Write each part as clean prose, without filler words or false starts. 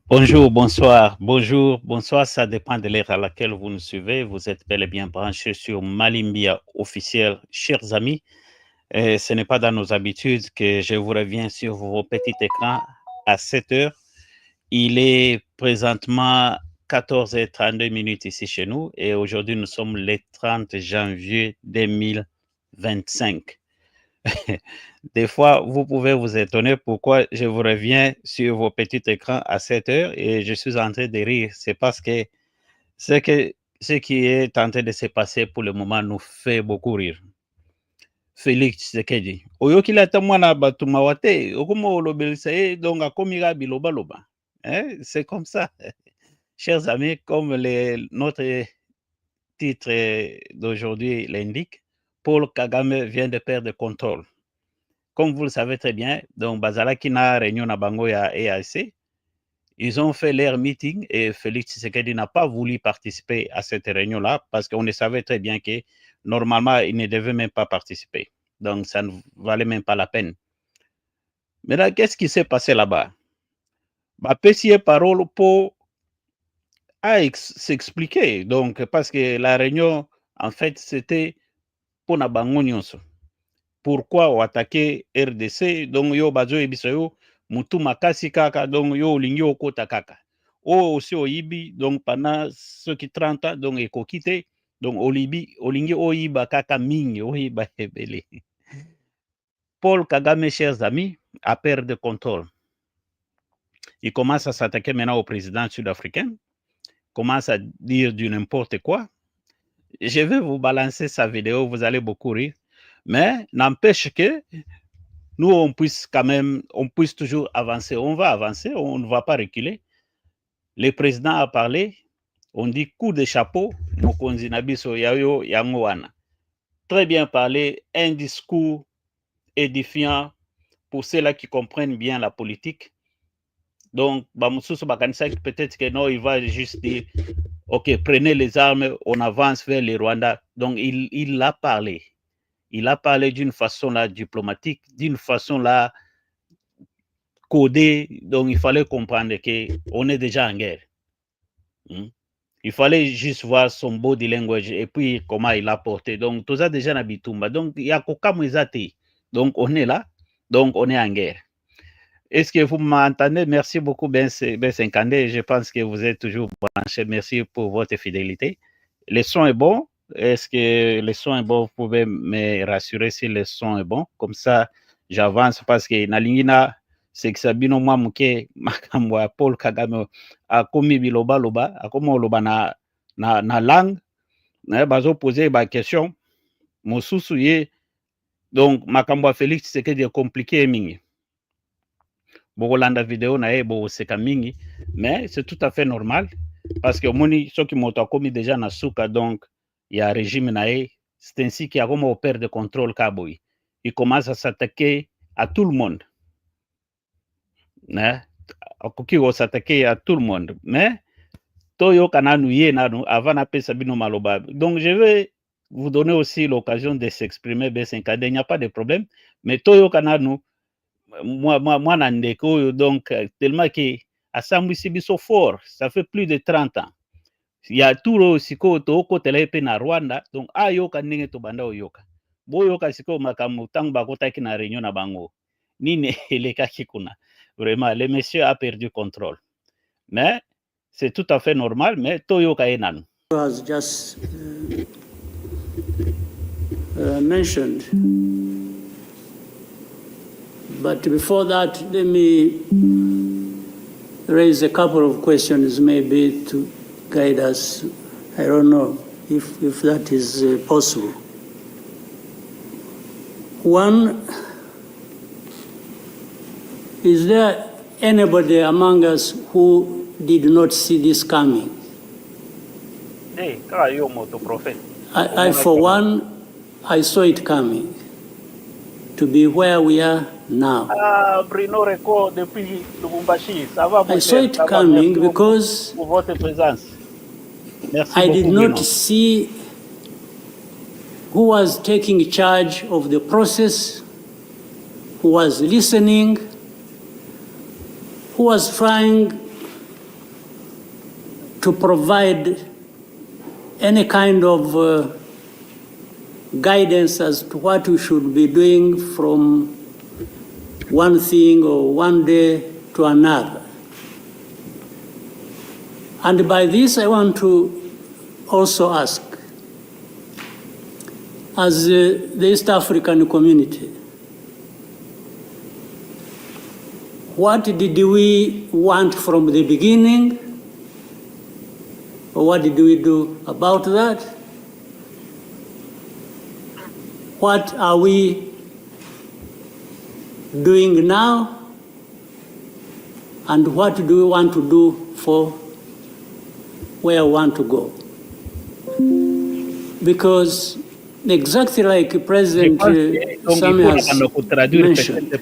Bonjour, bonsoir, bonjour, bonsoir, ça dépend de l'heure à laquelle vous nous suivez. Vous êtes bel et bien branchés sur Malimbia officiel, chers amis. Et ce n'est pas dans nos habitudes que je vous reviens sur vos petits écrans à 7 heures. Il est présentement 14h32 ici chez nous et aujourd'hui nous sommes le 30 janvier 2025. Des fois, vous pouvez vous étonner pourquoi je vous reviens sur vos petits écrans à 7 heures et je suis en train de rire. C'est parce que ce qui est en train de se passer pour le moment nous fait beaucoup rire. Félix Tshisekedi. Oyokila ata mwana bato mawa te, okoma olobelisa ye donc akomi kaka bilobaloba. C'est comme ça. Chers amis, comme notre titre d'aujourd'hui l'indique, Paul Kagame vient de perdre contrôle. Comme vous le savez très bien, donc Bazalaki na réunion na bango ya EAC, ils ont fait leur meeting et Félix Tshisekedi n'a pas voulu participer à cette réunion-là parce qu'on le savait très bien que normalement, il ne devait même pas participer. Donc, ça ne valait même pas la peine. Mais là, qu'est-ce qui s'est passé là-bas? Pessier parole pour s'expliquer. Donc, parce que la réunion, en fait, c'était pour na bango nyonso. Pourquoi attaquer RDC donc yo bazo ebisa yo mutu makasi kaka donc yo olingi okota kaka o aussi oyibi donc pendant ceux qui 30 ans donc ekoki te donc olingi oyiba kaka mingi oyiba ebele. Paul Kagame, chers amis, a perdu contrôle. Il commence à s'attaquer maintenant au président sud-africain, commence à dire du n'importe quoi. Je vais vous balancer sa vidéo, vous allez beaucoup rire, mais n'empêche que nous, on puisse toujours avancer. On va avancer, on ne va pas reculer. Le président a parlé, on dit coup de chapeau, Mokonzi Nabiso Yayo Yangoana. Très bien parlé, un discours édifiant pour ceux-là qui comprennent bien la politique. Donc, peut-être que non, il va juste dire, ok, prenez les armes, on avance vers le Rwanda. Donc, il a parlé. Il a parlé d'une façon là diplomatique, d'une façon là codé, donc il fallait comprendre qu'on est déjà en guerre. Il fallait juste voir son body language et puis comment il a porté. Donc, tout ça déjà dans Bitumba. Donc, il y a Kokamwezati. Donc, on est là. Donc, on est en guerre. Est-ce que vous m'entendez? Merci beaucoup, Ben Senkande. Je pense que vous êtes toujours branché. Merci pour votre fidélité. Le son est bon. Est-ce que le son est bon? Vous pouvez me rassurer si le son est bon. Comme ça, j'avance parce que Nalingina, c'est que Sabino Mwamuke, Makamwa, Paul Kagame, a commis biloba loba, a commis loba na langue, bazo poser ba question, mosusu ye, donc Makamwa Félix, c'est que de compliqué mingi. Bokolanda vidéo na ye bokoseka mingi, mais c'est tout à fait normal parce que moni soki moto akomi déjà na suka donc il y a régime na ye, c'est ainsi qu'il y a comme au père de contrôle kaboy. Il commence à s'attaquer à tout le monde. Akoki s'attaquer à tout le monde, mais toyo kananu ye nanu avant na pesa bino maloba. Donc je vais vous donner aussi l'occasion de s'exprimer B5KD, il n'y a pas de problème, mais toyo kananu moi ndeko donc tellement que asambwisi biso fort, ça fait plus de 30 ans. Il y a tout le siko to ko telepe na Rwanda, donc ayoka ndenge to banda oyoka. Boyoka siko makamu tang bakotaki na réunion na bango. Nini elekaki kuna. Vraiment, le monsieur a perdu contrôle. Mais c'est tout à fait normal, mais toyoka enan. Has just mentioned. But before that, let me raise a couple of questions maybe to guide us. I don't know if that is possible. One, is there anybody among us who did not see this coming? Hey, I for one, I saw it coming to be where we are now. I saw it coming because I did not see who was taking charge of the process, who was listening, who was trying to provide any kind of guidance as to what we should be doing from one thing or one day to another. And by this, I want to also ask, as the East African community, what did we want from the beginning? Or what did we do about that? What are we doing now? And what do we want to do for where we want to go? Because exactly like President Sami has mentioned,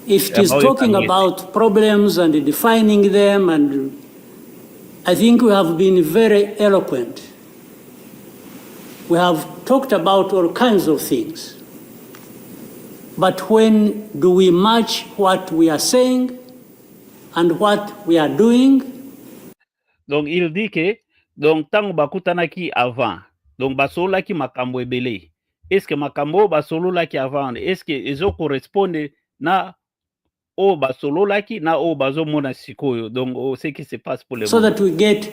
if it is talking about problems and defining them, and I think we have been very eloquent. We have talked about all kinds of things. But when do we match what we are saying and what we are doing? Donc il dit que donc tango bakutanaki avant donc basololaki makambo ebele, est ce que makambo basololaki avant est ce que ezo correspondre na o basololaki na o bazomona sikoyo, donc ce qui se passe pour le so moment. That we get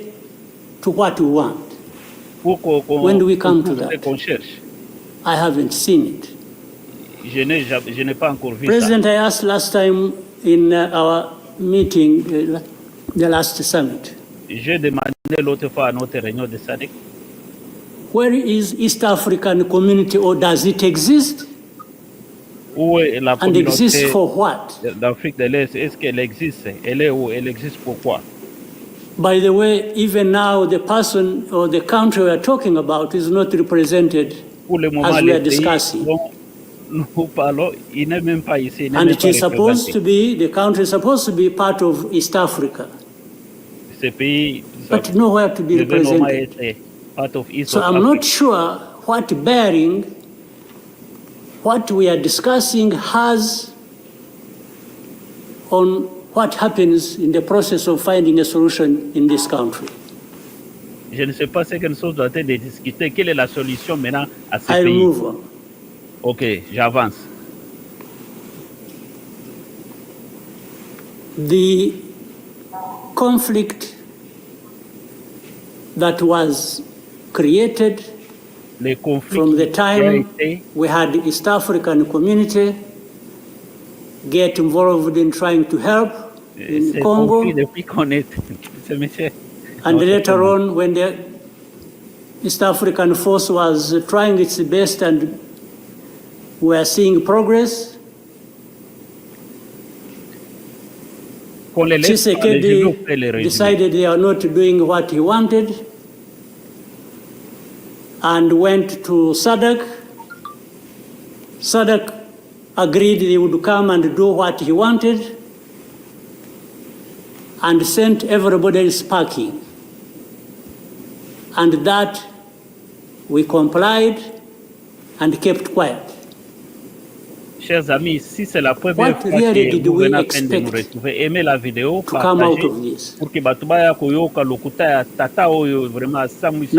to what we want. When do we come to that? I haven't seen it. Je n'ai pas encore vu President, ça. I asked last time in our meeting, the last summit. J'ai demandé l'autre fois à notre réunion de SADC. Where is East African community, or does it exist? Où est la and exist for what? D'Afrique de l'Est? Est-ce qu'elle existe? Elle est où? Elle existe pourquoi? By the way, even now, the person or the country we are talking about is not represented as we are discussing. Nous parlons, il n'est même pas ici. And it is supposed to be, the country is supposed to be part of East Africa. Ce pays, but nowhere to be represented. Part of East so I'm Africa. not sure what bearing what we are discussing has on what happens in the process of finding a solution in this country. Je ne sais pas ce que nous sommes en train de discuter. Quelle est la solution maintenant à ce pays? I'll move on. Ok, j'avance. The conflict that was created from the time we had the East African community get involved in trying to help in Congo, and later on when the East African force was trying its best and we are seeing progress, Tshisekedi decided they are not doing what he wanted and went to SADC. SADC agreed they would come and do what he wanted and sent everybody packing. And that we complied and kept quiet. Chers amis, si c'est la première fois que vous venez à peine de nous retrouver, aimez la vidéo, partagez pour que batubaya koyoka lokuta ya tata oyo vraiment samwisi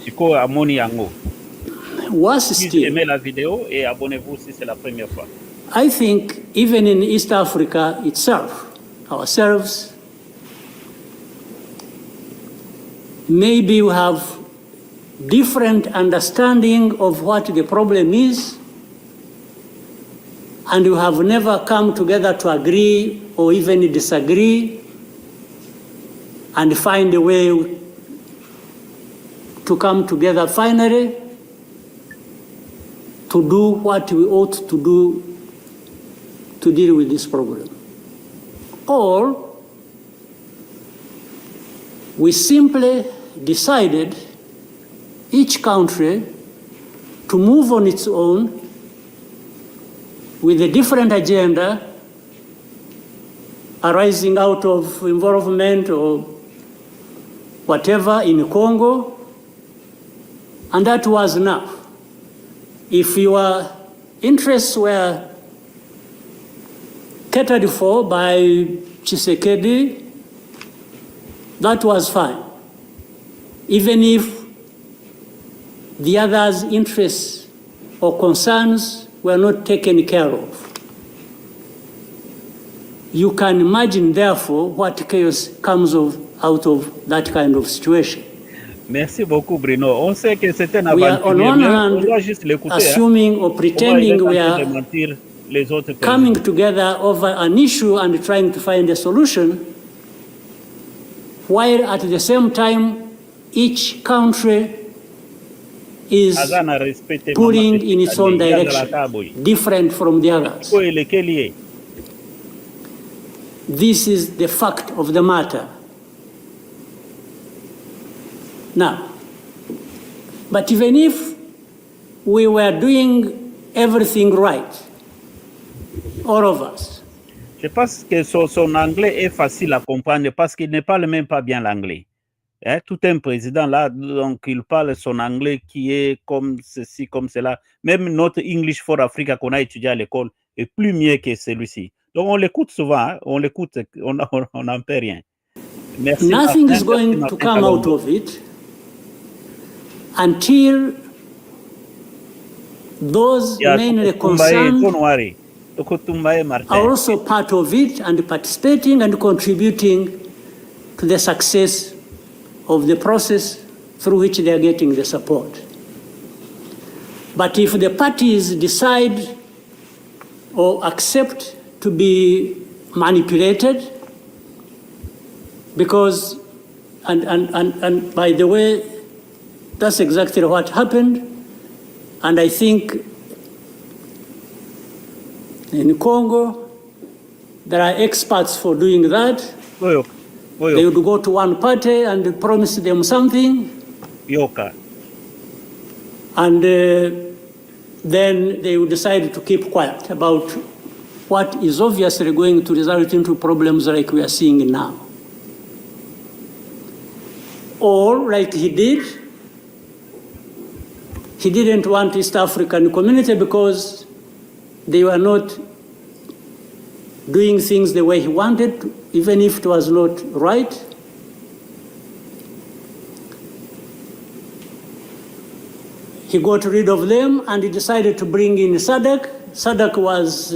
siko amoni yango. Aimez la vidéo et abonnez-vous si c'est la première fois. I think even in East Africa itself, ourselves, maybe we have different understanding of what the problem is, and we have never come together to agree or even disagree and find a way to come together finally to do what we ought to do to deal with this problem. Or we simply decided, each country, to move on its own with a different agenda arising out of involvement or whatever in Congo, and that was enough. If your interests were catered for by Tshisekedi, that was fine. Even if the others' interests or concerns were not taken care of. You can imagine, therefore, what chaos comes out of that kind of situation. Merci beaucoup, Bruno. On sait que c'est un We are on aventurier, one mais on hand doit juste l'écouter. assuming or pretending we de are mentir les autres coming together over an issue and trying to find a solution, while at the same time, each country is pulling in its own direction, different from the others. This is the fact of the matter. Now, but even if we were doing everything right, all of us. Je pense que son anglais est facile à comprendre parce qu'il ne parle même pas bien l'anglais. Hein? Tout un président là, donc il parle son anglais qui est comme ceci, comme cela. Même notre English for Africa qu'on a étudié à l'école est plus mieux que celui-ci. Donc on l'écoute souvent, hein? On l'écoute, on n'en peut rien. Merci. Nothing is going to come out of it until those mainly concerned are also part of it and participating and contributing to the success of the process through which they are getting the support. But if the parties decide or accept to be manipulated, because, and by the way, that's exactly what happened, and I think in Congo, there are experts for doing that. They would go to one party and promise them something. And then they would decide to keep quiet about what is obviously going to result into problems like we are seeing now. Or, like he did, he didn't want East African community because they were not doing things the way he wanted, even if it was not right. He got rid of them and he decided to bring in SADC. SADC was,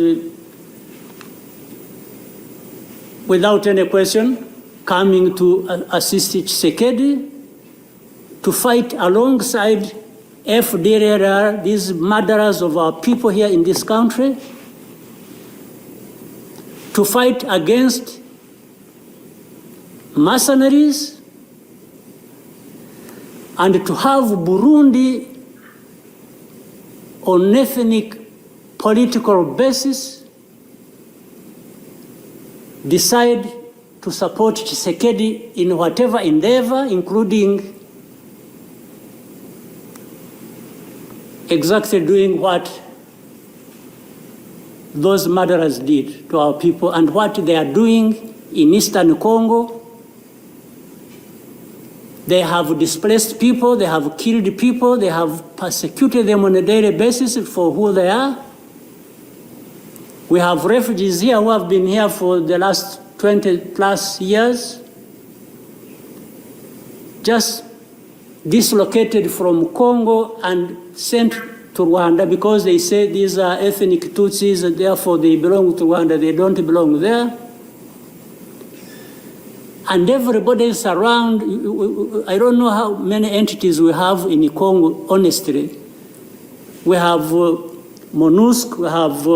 without any question, coming to assist Tshisekedi to fight alongside FDLR, these murderers of our people here in this country, to fight against mercenaries, and to have Burundi on ethnic political basis decide to support Tshisekedi in whatever endeavor, including exactly doing what those murderers did to our people and what they are doing in Eastern Congo. They have displaced people, they have killed people, they have persecuted them on a daily basis for who they are. We have refugees here who have been here for the last 20 plus years, just dislocated from Congo and sent to Rwanda because they say these are ethnic Tutsis and therefore they belong to Rwanda, they don't belong there. And everybody is around. I don't know how many entities we have in Congo, honestly. We have MONUSC, we have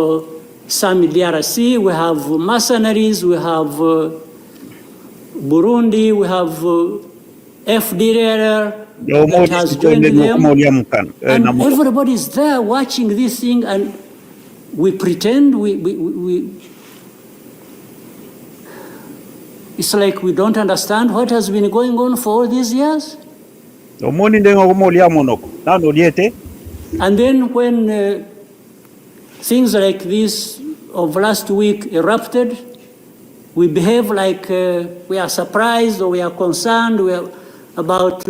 SAMI DRC, we have mercenaries, we have Burundi, we have FDLR that has joined them. And everybody is there watching this thing, and we pretend it's like we don't understand what has been going on for all these years. And then when things like this of last week erupted, we behave like we are surprised or we are concerned about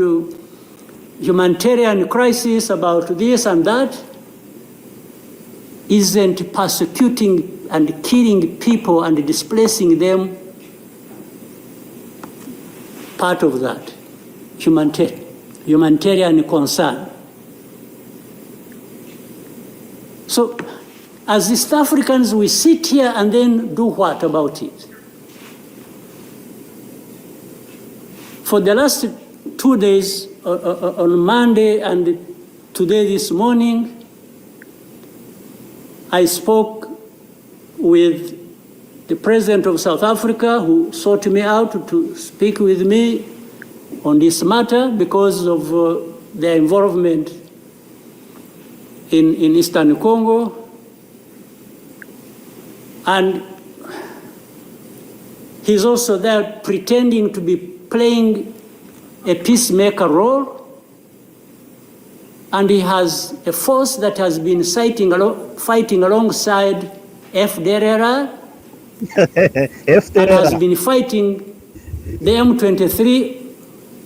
humanitarian crisis, about this and that. Isn't persecuting and killing people and displacing them part of that humanitarian concern. So as East Africans, we sit here and then do what about it? For the last 2 days, on Monday and today this morning, I spoke with the president of South Africa, who sought me out to speak with me on this matter because of their involvement in Eastern Congo. And he's also there pretending to be playing a peacemaker role. And he has a force that has been fighting alongside FDLR and has been fighting the M23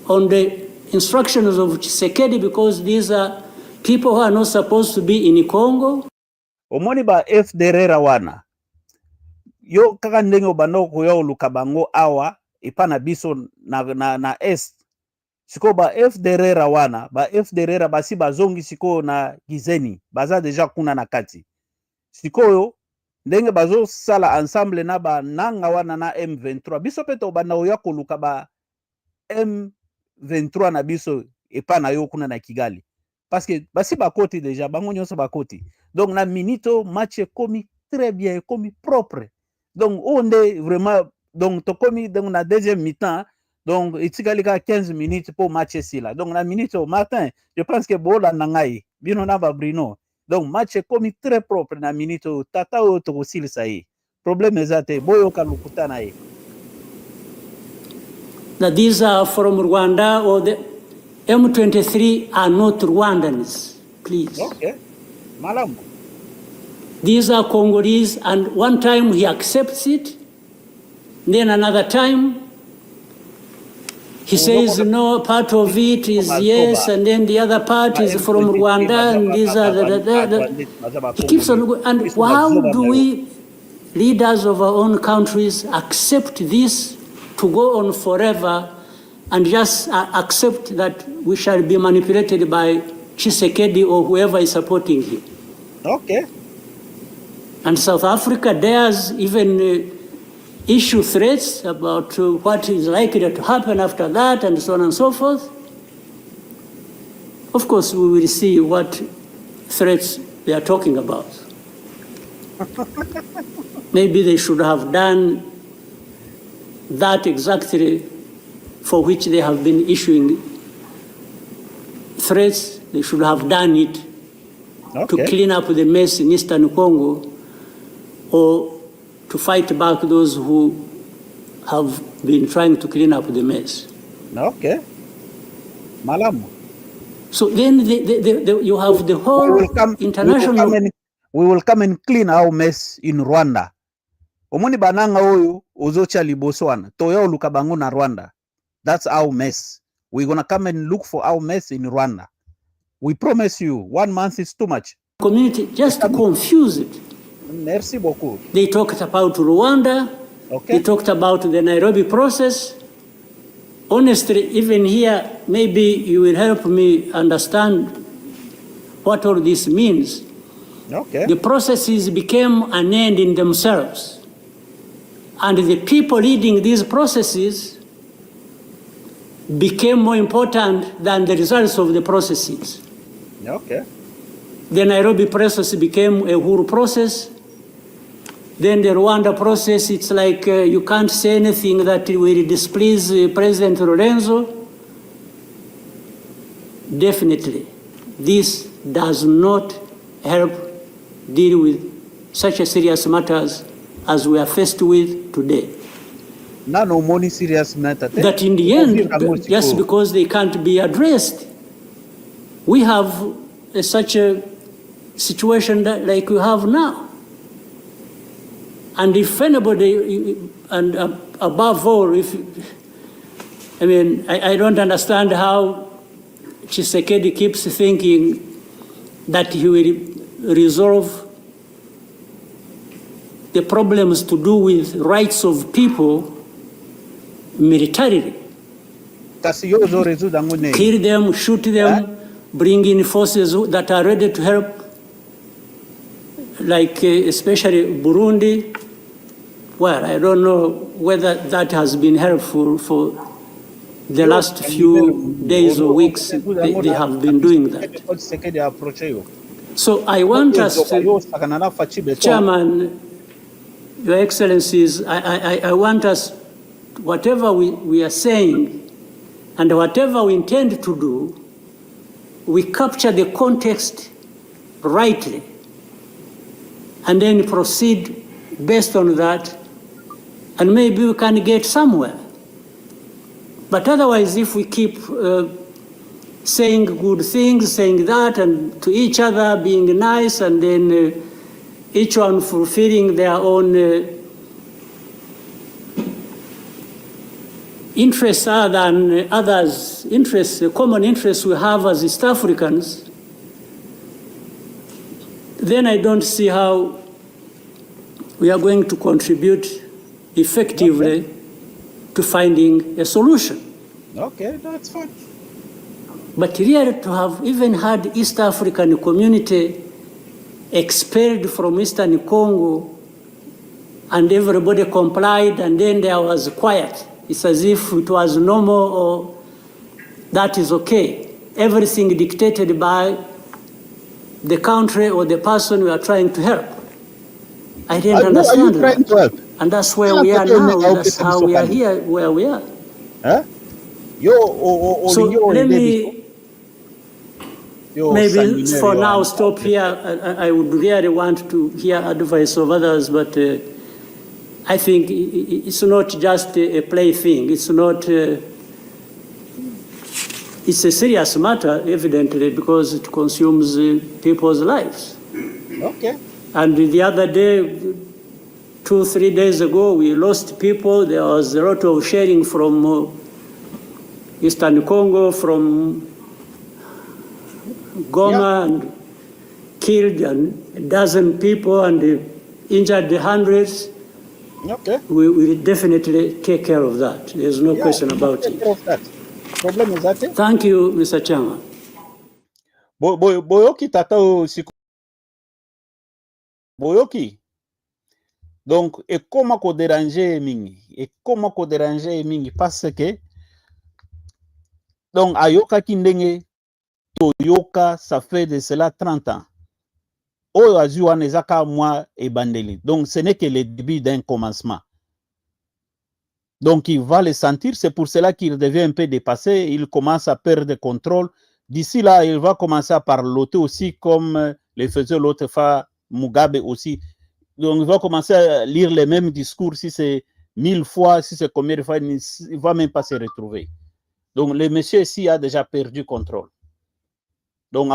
on the instructions of Tshisekedi, because these are people who are not supposed to be in Congo. Omoni ba FDLR wana yo kaka ndenge obandoko yo luka bango awa ipana biso na est siko ba FDLR wana ba FDLR basi bazongi siko na Gizeni baza deja kuna na kati sikoyo ndenge bazo sala ensemble na ba nanga wana na M23 biso peto banda oya koluka ba M23 na biso ipana yo kuna na Kigali parce que basi bakoti deja bango nyonso bakoti. Donc na minito match komi très bien, komi propre. Donc on est vraiment donc to komi donc na deuxième mi-temps. Donc itikali ka 15 minutes pour match si là. Donc na minute au matin, je pense que bola nangai bino na ba Brino. Donc match komi très propre na minute tata o to sil sai. Problème ezate boyo kalukuta na e. That these are from Rwanda, or the M23 are not Rwandans, please. Okay. Malam. These are Congolese, and one time he accepts it, then another time he says no, part of it is yes, and then the other part is from Rwanda, and these are he keeps on. And how do we, leaders of our own countries, accept this to go on forever and just accept that we shall be manipulated by Tshisekedi or whoever is supporting him? Okay. And South Africa dares even issue threats about what is likely to happen after that, and so on and so forth. Of course, we will see what threats they are talking about. Maybe they should have done that exactly for which they have been issuing threats. They should have done it to clean up the mess in Eastern Congo, or to fight back those who have been trying to clean up the mess. Okay. Malam. So then you have the whole international... We will come and clean our mess in Rwanda. Omoni bananga oyo ozocha liboswana. Toyo lukabango na Rwanda. That's our mess. We're going to come and look for our mess in Rwanda. We promise you, 1 month is too much. Community, just to confuse it. Merci beaucoup. They talked about Rwanda. Okay. They talked about the Nairobi process. Honestly, even here, maybe you will help me understand what all this means. Okay. The processes became an end in themselves. And the people leading these processes became more important than the results of the processes. Okay. The Nairobi process became a Uhuru process. Then the Rwanda process, it's like you can't say anything that will displease President Lorenzo. Definitely, this does not help deal with such a serious matters as we are faced with today. No money serious matter. That in the end, just because they can't be addressed, we have such a situation that, like we have now. And if anybody, and above all, I don't understand how Tshisekedi keeps thinking that he will resolve the problems to do with rights of people militarily. kasi yo zo résoudre yango nini? Kill them, shoot them, bring in forces that are ready to help, like especially Burundi. Well, I don't know whether that has been helpful for the last few days or weeks. They have been doing that. So I want us to, Chairman, Your Excellencies, I want us, whatever we are saying and whatever we intend to do, we capture the context rightly and then proceed based on that, and maybe we can get somewhere. But otherwise, if we keep saying good things, saying that, and to each other being nice, and then each one fulfilling their own interests other than others' interests, the common interests we have as East Africans, then I don't see how we are going to contribute effectively to finding a solution. Okay, that's fine. But really to have even had East African community expelled from Eastern Congo and everybody complied and then there was quiet. It's as if it was normal or that is okay. Everything dictated by the country or the person we are trying to help. I didn't understand that. And that's where we are now. That's how we are here, where we are. Huh? So let me maybe for now stop here. I would really want to hear advice of others, but I think it's not just a plaything. It's not. It's a serious matter, evidently, because it consumes people's lives. Okay. And the other day, 2-3 days ago, we lost people. There was a lot of sharing from Eastern Congo, from Goma, and killed a dozen people and injured hundreds. Okay. We will definitely take care of that. There's no question about it. Problem is that. Thank you, Mr. Chairman. Boyoki tata siku. Boyoki. Donc, et comment ko déranger mingi parce que donc ayoka kindenge toyoka ça fait de cela 30 ans. Oyo azuwa nezaka moi et bandeli. Donc ce n'est que le début d'un commencement. Donc il va le sentir, c'est pour cela qu'il devient un peu dépassé, il commence à perdre contrôle. D'ici là, il va commencer à parloter aussi comme le faisait l'autre fois Mugabe aussi. Donc, il va commencer à lire les mêmes discours, si c'est 1000 fois, si c'est combien de fois, il ne va même pas se retrouver. Donc, le monsieur ici a déjà perdu contrôle. Donc,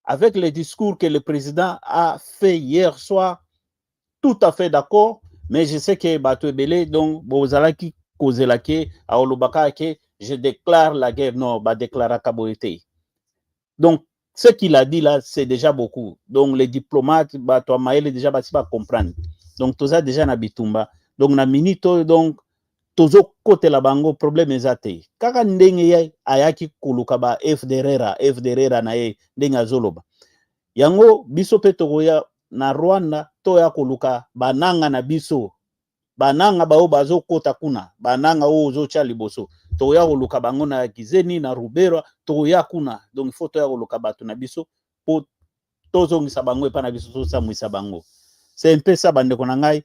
avec les discours que le président a fait hier soir, tout à fait d'accord, mais je sais que Bato Belé, donc, Bozalaki, Kozelake, Aolobaka, je déclare la guerre, non, ba déclara Kaboete. Donc, ce qu'il a dit là, c'est déjà beaucoup. Donc, les diplomates, Bato Amaele, déjà, Bati va comprendre. Donc, tout ça, déjà, na bitumba. Donc, na minito, donc, tozo kote la bango, problème ezate. Kaka ndenge ya, ayaki kuluka ba FDRera na ye, ndenge azoloba. Yango, biso pe togoya, na Rwanda, toya kuluka, bananga na biso, bananga bao bazo kota kuna, bananga ozo cha liboso. Toya kuluka bango na Gizeni, na Rubero, toya kuna. Donc, il faut toya kuluka batu na biso, po tozo ngisa bango epa na biso, tosa mwisa bango. C'est un peu ça, bande konangai.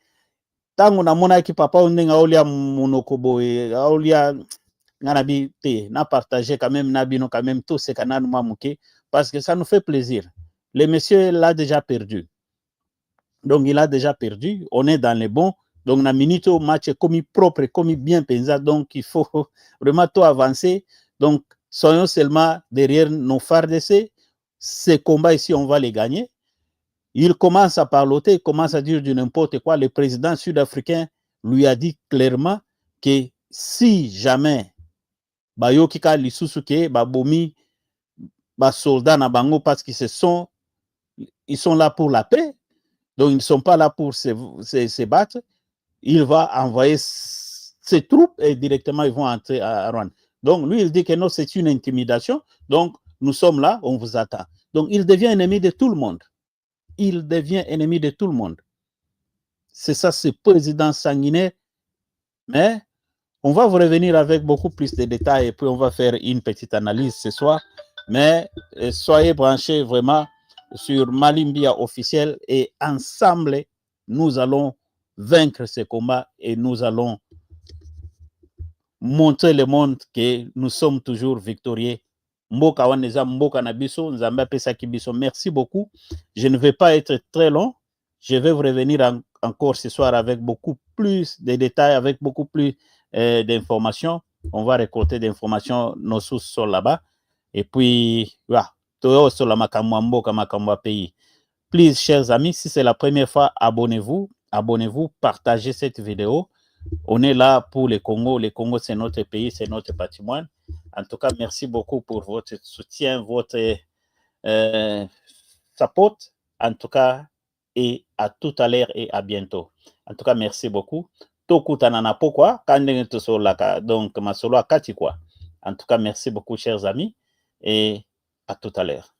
Tango na mona ki papa ondenga olia monokobo olia nganabi te na partager quand même na bino quand même tout ce canal mamuke parce que ça nous fait plaisir. Le monsieur l'a déjà perdu. Donc il a déjà perdu, on est dans les bons. Donc na minito match comme propre, comme bien pensé, donc il faut vraiment tout avancer. Donc soyons seulement derrière nos FARDC. Ces combats ici on va les gagner. Il commence à parloter, il commence à dire du n'importe quoi. Le président sud-africain lui a dit clairement que si jamais Bayokika Lisusuke, Babomi, soldats na bango parce qu'ils sont là pour la paix, donc ils ne sont pas là pour se battre, il va envoyer ses troupes et directement ils vont entrer à Rwanda. Donc lui, il dit que non, c'est une intimidation. Donc nous sommes là, on vous attend. Donc il devient ennemi de tout le monde. Il devient ennemi de tout le monde. C'est ça, ce président sanguinaire. Mais on va vous revenir avec beaucoup plus de détails et puis on va faire une petite analyse ce soir. Mais soyez branchés vraiment sur Malimbia officiel et ensemble, nous allons vaincre ce combat et nous allons montrer le monde que nous sommes toujours victorieux. Mboka waneza mboka na biso, nzambe apesa kibiso. Merci beaucoup. Je ne vais pas être très long. Je vais vous revenir encore ce soir avec beaucoup plus de détails, avec beaucoup plus d'informations. On va récolter des informations, nos sources sont là-bas. Et puis, voilà, sur la makamwa mboka, makamwa pays. Please, chers amis, si c'est la première fois, abonnez-vous, partagez cette vidéo. On est là pour le Congo. Le Congo, c'est notre pays, c'est notre patrimoine. En tout cas, merci beaucoup pour votre soutien, votre support. En tout cas, et à tout à l'heure et à bientôt. En tout cas, merci beaucoup. Tokutanana pourquoi? Donc, masolo akati quoi. En tout cas, merci beaucoup, chers amis, et à tout à l'heure.